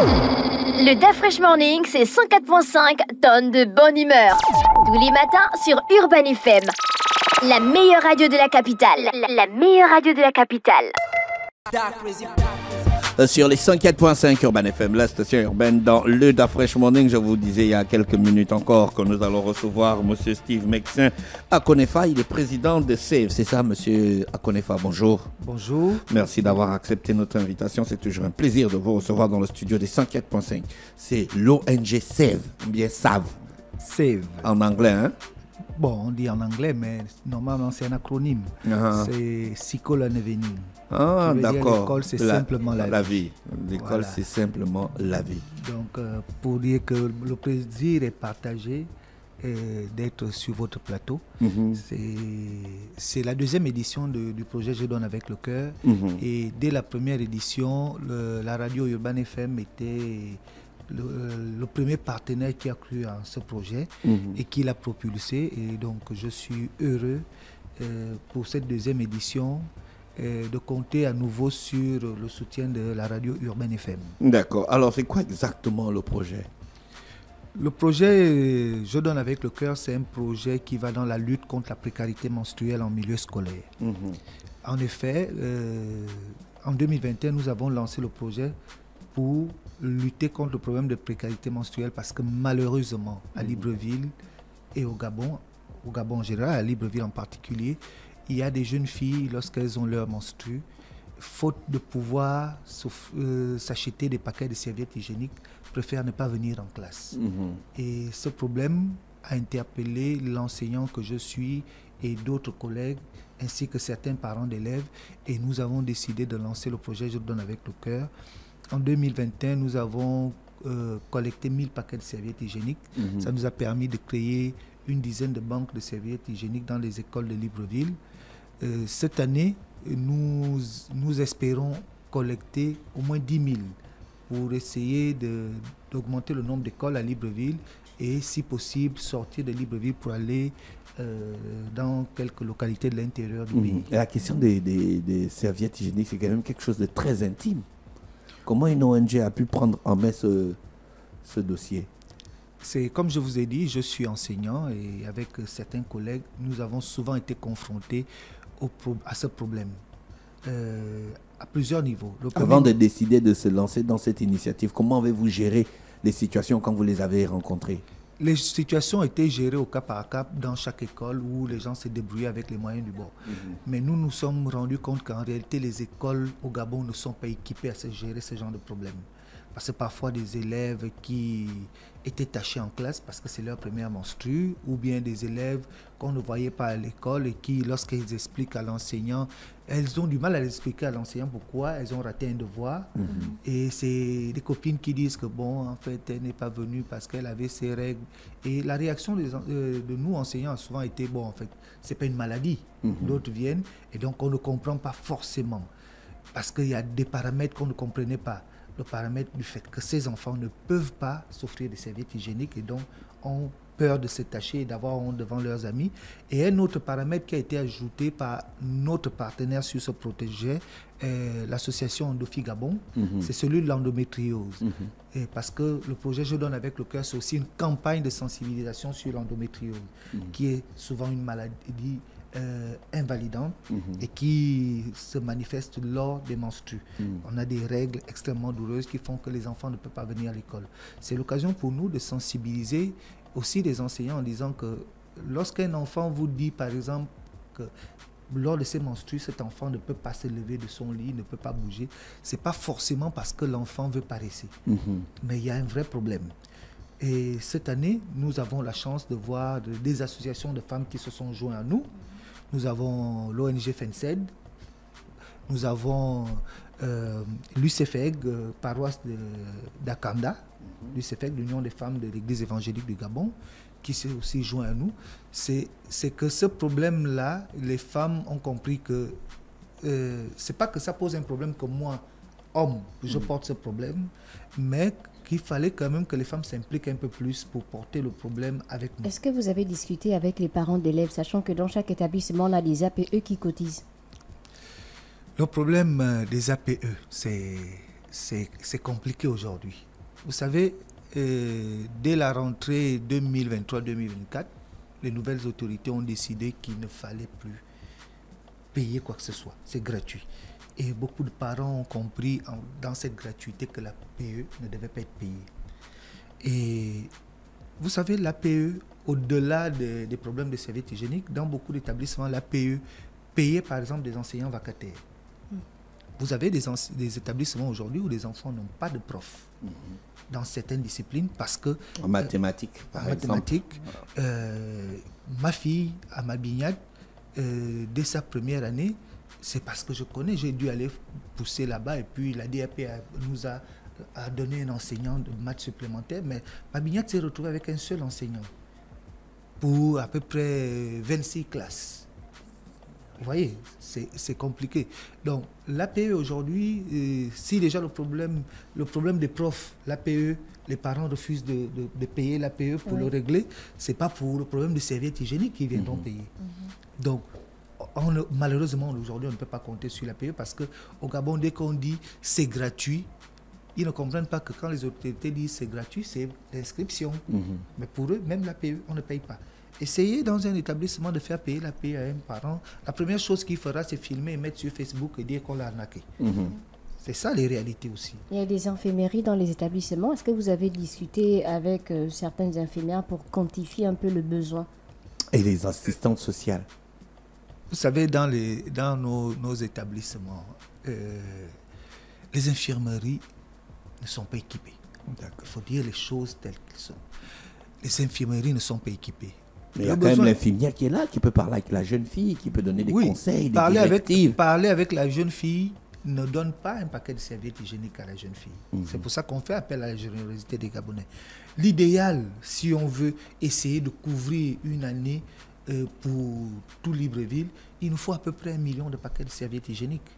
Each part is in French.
Le Da Fresh Morning, c'est 104.5 tonnes de bonne humeur. Tous les matins sur Urban FM. La meilleure radio de la capitale. La meilleure radio de la capitale. Sur les 104.5 Urban FM, la station urbaine dans le Da Fresh Morning. Je vous disais il y a quelques minutes encore que nous allons recevoir M. Steve Mexin Akonefa. Il est président de SAVE. C'est ça, M. Akonefa, bonjour. Bonjour. Merci d'avoir accepté notre invitation. C'est toujours un plaisir de vous recevoir dans le studio des 104.5. C'est l'ONG SAVE, ou bien SAVE. SAVE. En anglais, hein? Bon, on dit en anglais, mais normalement c'est un acronyme. C'est Psycho Learn Avenue. Ah, d'accord. L'école, c'est simplement la vie. L'école, voilà. c'est simplement la vie. Donc, pour dire que le plaisir est partagé d'être sur votre plateau. C'est la deuxième édition du projet Je donne avec le cœur. Et dès la première édition, la radio Urban FM était le premier partenaire qui a cru en ce projet et qui l'a propulsé. Et donc, je suis heureux pour cette deuxième édition de compter à nouveau sur le soutien de la radio Urban FM. D'accord. Alors, c'est quoi exactement le projet? Le projet Je donne avec le cœur, c'est un projet qui va dans la lutte contre la précarité menstruelle en milieu scolaire. En effet, en 2021, nous avons lancé le projet pour lutter contre le problème de précarité menstruelle parce que malheureusement, à Libreville et au Gabon en général, à Libreville en particulier, il y a des jeunes filles, lorsqu'elles ont leur menstru, faute de pouvoir s'acheter des paquets de serviettes hygiéniques, préfèrent ne pas venir en classe. Et ce problème a interpellé l'enseignant que je suis et d'autres collègues, ainsi que certains parents d'élèves, et nous avons décidé de lancer le projet Je donne avec le cœur. En 2021, nous avons collecté 1000 paquets de serviettes hygiéniques. Ça nous a permis de créer une dizaine de banques de serviettes hygiéniques dans les écoles de Libreville. Cette année, nous espérons collecter au moins 10 000 pour essayer d'augmenter le nombre d'écoles à Libreville et, si possible, sortir de Libreville pour aller dans quelques localités de l'intérieur du pays. Et la question des serviettes hygiéniques, c'est quand même quelque chose de très intime. Comment une ONG a pu prendre en main ce dossier? C'est comme je vous ai dit, je suis enseignant et avec certains collègues, nous avons souvent été confrontés à ce problème à plusieurs niveaux. Avant de décider de se lancer dans cette initiative, comment avez-vous géré les situations quand vous les avez rencontrées? Les situations étaient gérées au cas par cas dans chaque école où les gens se débrouillaient avec les moyens du bord. Mais nous nous sommes rendus compte qu'en réalité, les écoles au Gabon ne sont pas équipées à gérer ce genre de problème. Parce que parfois des élèves qui étaient tachés en classe parce que c'est leur première menstru, ou bien des élèves qu'on ne voyait pas à l'école et qui, lorsqu'ils expliquent à l'enseignant, elles ont du mal à l'expliquer à l'enseignant pourquoi elles ont raté un devoir. Et c'est des copines qui disent que bon, en fait, elle n'est pas venue parce qu'elle avait ses règles. Et la réaction de nous, enseignants, a souvent été, bon, en fait, c'est pas une maladie. D'autres viennent et donc on ne comprend pas forcément parce qu'il y a des paramètres qu'on ne comprenait pas. Le paramètre du fait que ces enfants ne peuvent pas s'offrir des serviettes hygiéniques et donc ont peur de se tacher et d'avoir honte devant leurs amis. Et un autre paramètre qui a été ajouté par notre partenaire sur ce projet, l'association Endofi Gabon, c'est celui de l'endométriose. Et parce que le projet Je donne avec le cœur, c'est aussi une campagne de sensibilisation sur l'endométriose, qui est souvent une maladie invalidante et qui se manifeste lors des menstrues. On a des règles extrêmement douloureuses qui font que les enfants ne peuvent pas venir à l'école. C'est l'occasion pour nous de sensibiliser aussi les enseignants en disant que lorsqu'un enfant vous dit par exemple que lors de ses menstrues, cet enfant ne peut pas se lever de son lit, ne peut pas bouger, c'est pas forcément parce que l'enfant veut paresser. Mais il y a un vrai problème. Et cette année, nous avons la chance de voir des associations de femmes qui se sont jointes à nous. Nous avons l'ONG FENSED, nous avons l'UCFEG, paroisse d'Akanda, l'UCFEG, l'Union des femmes de l'Église évangélique du Gabon, qui s'est aussi joint à nous. C'est que ce problème-là, les femmes ont compris que c'est pas que ça pose un problème que moi, homme, je porte ce problème, mais qu'il fallait quand même que les femmes s'impliquent un peu plus pour porter le problème avec nous. Est-ce que vous avez discuté avec les parents d'élèves, sachant que dans chaque établissement, on a des APE qui cotisent? Le problème des APE, c'est compliqué aujourd'hui. Vous savez, dès la rentrée 2023-2024, les nouvelles autorités ont décidé qu'il ne fallait plus payer quoi que ce soit. C'est gratuit. Et beaucoup de parents ont compris dans cette gratuité que la PE ne devait pas être payée. Et vous savez, la PE, au-delà des problèmes de serviettes hygiéniques, dans beaucoup d'établissements, la PE payait par exemple des enseignants vacataires. Vous avez des établissements aujourd'hui où les enfants n'ont pas de prof dans certaines disciplines parce que... En mathématiques, par exemple. Ma fille, à Malbignat, dès sa première année, c'est parce que je connais, j'ai dû aller pousser là-bas et puis la DAP nous a donné un enseignant de maths supplémentaire, mais Malbignat s'est retrouvé avec un seul enseignant pour à peu près 26 classes. Vous voyez, c'est compliqué. Donc, l'APE aujourd'hui, si déjà le problème des profs, l'APE, les parents refusent de payer l'APE pour le régler, ce n'est pas pour le problème de serviettes hygiéniques qu'ils viendront payer. Donc, malheureusement, aujourd'hui, on ne peut pas compter sur l'APE parce qu'au Gabon, dès qu'on dit c'est gratuit, ils ne comprennent pas que quand les autorités disent c'est gratuit, c'est l'inscription. Mais pour eux, même l'APE, on ne paye pas. Essayez dans un établissement de faire payer la paye à un parent. La première chose qu'il fera, c'est filmer et mettre sur Facebook et dire qu'on l'a arnaqué. C'est ça les réalités aussi. Il y a des infirmeries dans les établissements. Est-ce que vous avez discuté avec certaines infirmières pour quantifier un peu le besoin? Et les assistantes sociales? Vous savez, dans nos établissements, les infirmeries ne sont pas équipées. Il faut dire les choses telles qu'elles sont. Les infirmeries ne sont pas équipées. Mais il y a quand même l'infirmière qui est là, qui peut parler avec la jeune fille, qui peut donner des conseils, des directives. Parler avec la jeune fille ne donne pas un paquet de serviettes hygiéniques à la jeune fille. C'est pour ça qu'on fait appel à la générosité des Gabonais. L'idéal, si on veut essayer de couvrir une année pour tout Libreville, il nous faut à peu près 1 million de paquets de serviettes hygiéniques.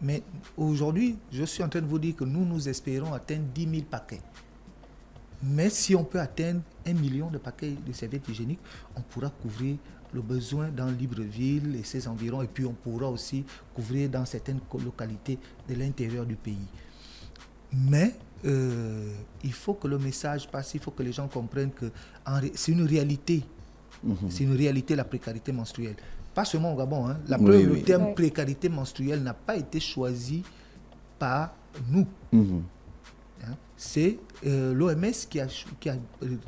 Mais aujourd'hui, je suis en train de vous dire que nous espérons atteindre 10 000 paquets. Mais si on peut atteindre 1 million de paquets de serviettes hygiéniques, on pourra couvrir le besoin dans Libreville et ses environs, et puis on pourra aussi couvrir dans certaines localités de l'intérieur du pays. Mais il faut que le message passe, il faut que les gens comprennent que c'est une réalité. C'est une réalité, la précarité menstruelle. Pas seulement au Gabon. Hein. Le terme précarité menstruelle n'a pas été choisi par nous. C'est l'OMS qui a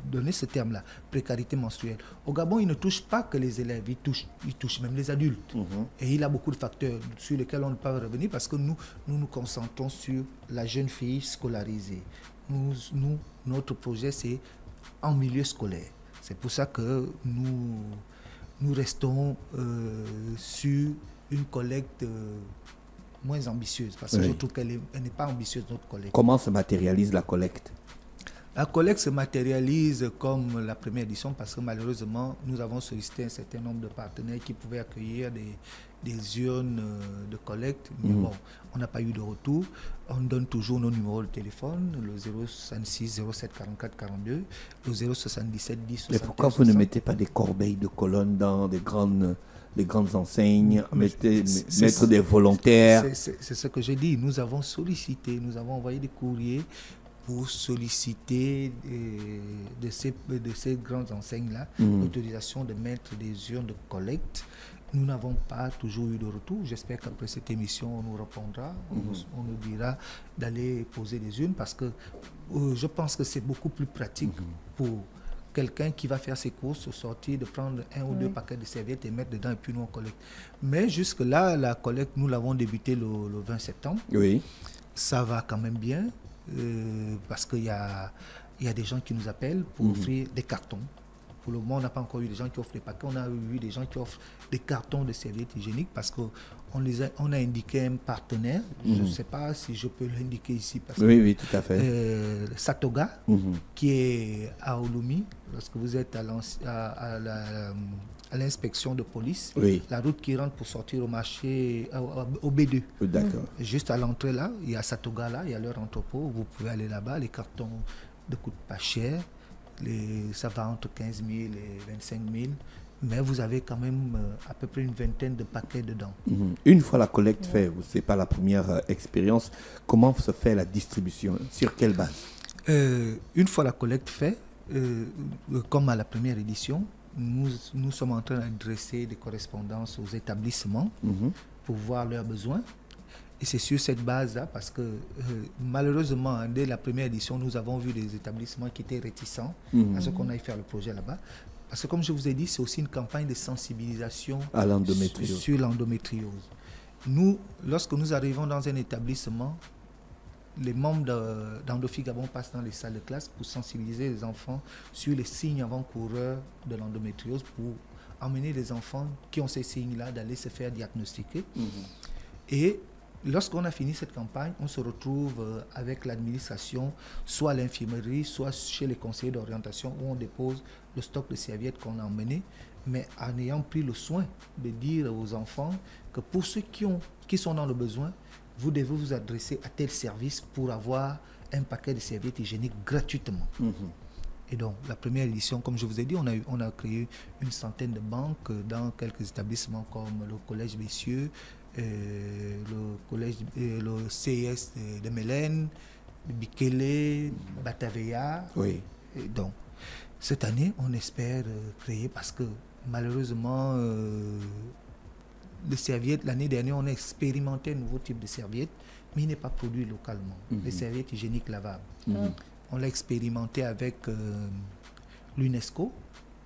donné ce terme-là, précarité menstruelle. Au Gabon, il ne touche pas que les élèves, il touche même les adultes. Et il a beaucoup de facteurs sur lesquels on ne peut pas revenir parce que nous concentrons sur la jeune fille scolarisée. Notre projet, c'est en milieu scolaire. C'est pour ça que nous restons sur une collecte moins ambitieuse, parce que je trouve qu'elle n'est pas ambitieuse, notre collecte. Comment se matérialise la collecte? La collecte se matérialise comme la première édition, parce que malheureusement, nous avons sollicité un certain nombre de partenaires qui pouvaient accueillir des urnes de collecte, mais bon, on n'a pas eu de retour. On donne toujours nos numéros de téléphone, le 066 07 44 42, le 077 10 61. Mais pourquoi vous ne mettez pas des corbeilles de colonnes dans des grandes enseignes, mettre des volontaires? C'est ce que j'ai dit. Nous avons sollicité, nous avons envoyé des courriers pour solliciter de ces grandes enseignes-là l'autorisation de mettre des urnes de collecte. Nous n'avons pas toujours eu de retour. J'espère qu'après cette émission, on nous répondra. On nous dira d'aller poser des urnes parce que je pense que c'est beaucoup plus pratique pour quelqu'un qui va faire ses courses au sortir de prendre 1 ou 2 paquets de serviettes et mettre dedans et puis nous on collecte. Mais jusque-là, la collecte, nous l'avons débuté le 20 septembre. Oui. Ça va quand même bien parce qu'il y a des gens qui nous appellent pour offrir des cartons. Pour le moment, on n'a pas encore eu des gens qui offrent des paquets. On a eu des gens qui offrent des cartons de serviettes hygiéniques parce qu'on a indiqué un partenaire. Je ne sais pas si je peux l'indiquer ici. Parce oui, tout à fait. Satoga, qui est à Ouloumi. Lorsque vous êtes à l'inspection de police, la route qui rentre pour sortir au marché, au B2. D'accord. Juste à l'entrée là, il y a Satoga là, il y a leur entrepôt. Vous pouvez aller là-bas. Les cartons ne coûtent pas cher. Ça va entre 15 000 et 25 000. mais vous avez quand même à peu près une vingtaine de paquets dedans. Une fois la collecte faite, ce n'est pas la première expérience, comment se fait la distribution? Sur quelle base? Une fois la collecte faite, comme à la première édition, nous sommes en train d'adresser des correspondances aux établissements pour voir leurs besoins. Et c'est sur cette base-là, parce que malheureusement, dès la première édition, nous avons vu des établissements qui étaient réticents à ce qu'on aille faire le projet là-bas. Parce que comme je vous ai dit, c'est aussi une campagne de sensibilisation à l'endométriose. Sur l'endométriose. Nous, lorsque nous arrivons dans un établissement, les membres d'Endofi Gabon passent dans les salles de classe pour sensibiliser les enfants sur les signes avant-coureurs de l'endométriose, pour amener les enfants qui ont ces signes-là d'aller se faire diagnostiquer. Et lorsqu'on a fini cette campagne, on se retrouve avec l'administration, soit à l'infirmerie, soit chez les conseillers d'orientation, où on dépose le stock de serviettes qu'on a emmené, mais en ayant pris le soin de dire aux enfants que pour ceux qui sont dans le besoin, vous devez vous adresser à tel service pour avoir un paquet de serviettes hygiéniques gratuitement. Et donc, la première édition, comme je vous ai dit, on a créé une centaine de banques dans quelques établissements comme le Collège Messieurs, le CIS de Mélène, Bikele, Batavia. Oui. Et donc, cette année, on espère créer, parce que malheureusement, les serviettes, l'année dernière, on a expérimenté un nouveau type de serviette, mais il n'est pas produit localement. Les serviettes hygiéniques lavables. On l'a expérimenté avec l'UNESCO,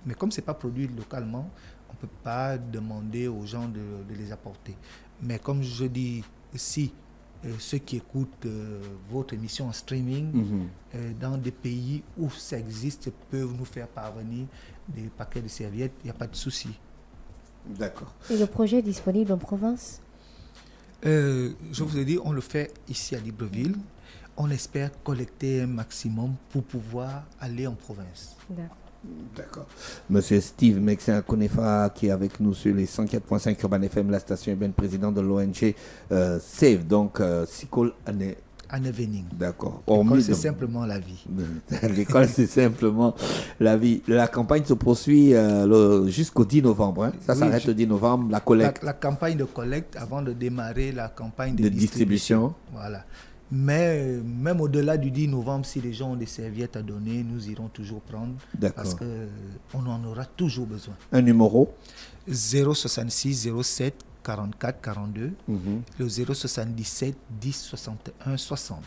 mais comme ce n'est pas produit localement, on ne peut pas demander aux gens de les apporter. Mais comme je dis, si ceux qui écoutent votre émission en streaming, dans des pays où ça existe, peuvent nous faire parvenir des paquets de serviettes, il n'y a pas de souci. D'accord. Et le projet est disponible en province? Je vous ai dit, on le fait ici à Libreville. On espère collecter un maximum pour pouvoir aller en province. D'accord. Monsieur Steve Meksin Akonefa, qui est avec nous sur les 104.5 Urban FM, la station urbaine, président de l'ONG SAVE, donc Sikol Anevening. D'accord. L'école, c'est simplement la vie. L'école, c'est simplement la vie. La campagne se poursuit jusqu'au 10 novembre. Hein. Ça s'arrête le 10 novembre, la collecte. La campagne de collecte avant de démarrer la campagne de distribution. Voilà. Mais même au-delà du 10 novembre, si les gens ont des serviettes à donner, nous irons toujours prendre. Parce qu'on en aura toujours besoin. Un numéro 066 07 44 42, le 077 10 61 60.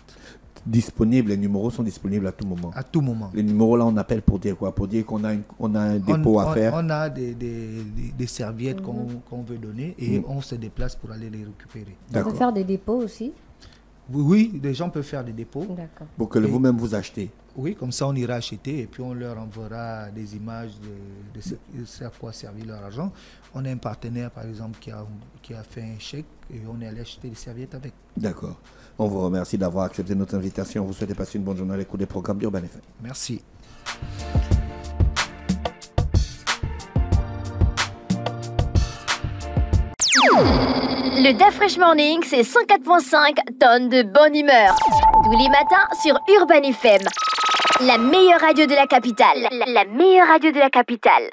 Disponibles, les numéros sont disponibles à tout moment. À tout moment. Les numéros là, on appelle pour dire quoi? Pour dire qu'on a un dépôt à faire. On a des serviettes qu'on veut donner et on se déplace pour aller les récupérer. On peut faire des dépôts aussi? Oui, les gens peuvent faire des dépôts. D'accord. Pour que vous-même vous achetez. Oui, comme ça on ira acheter et puis on leur enverra des images de ce à quoi servir leur argent. On a un partenaire par exemple qui a fait un chèque et on est allé acheter des serviettes avec. D'accord. On vous remercie d'avoir accepté notre invitation. On vous souhaite passer une bonne journée à l'écoute des programmes d'Urban FM. Merci. Le DAF Fresh Morning, c'est 104.5 tonnes de bonne humeur. Tous les matins sur Urban FM. La meilleure radio de la capitale. La meilleure radio de la capitale.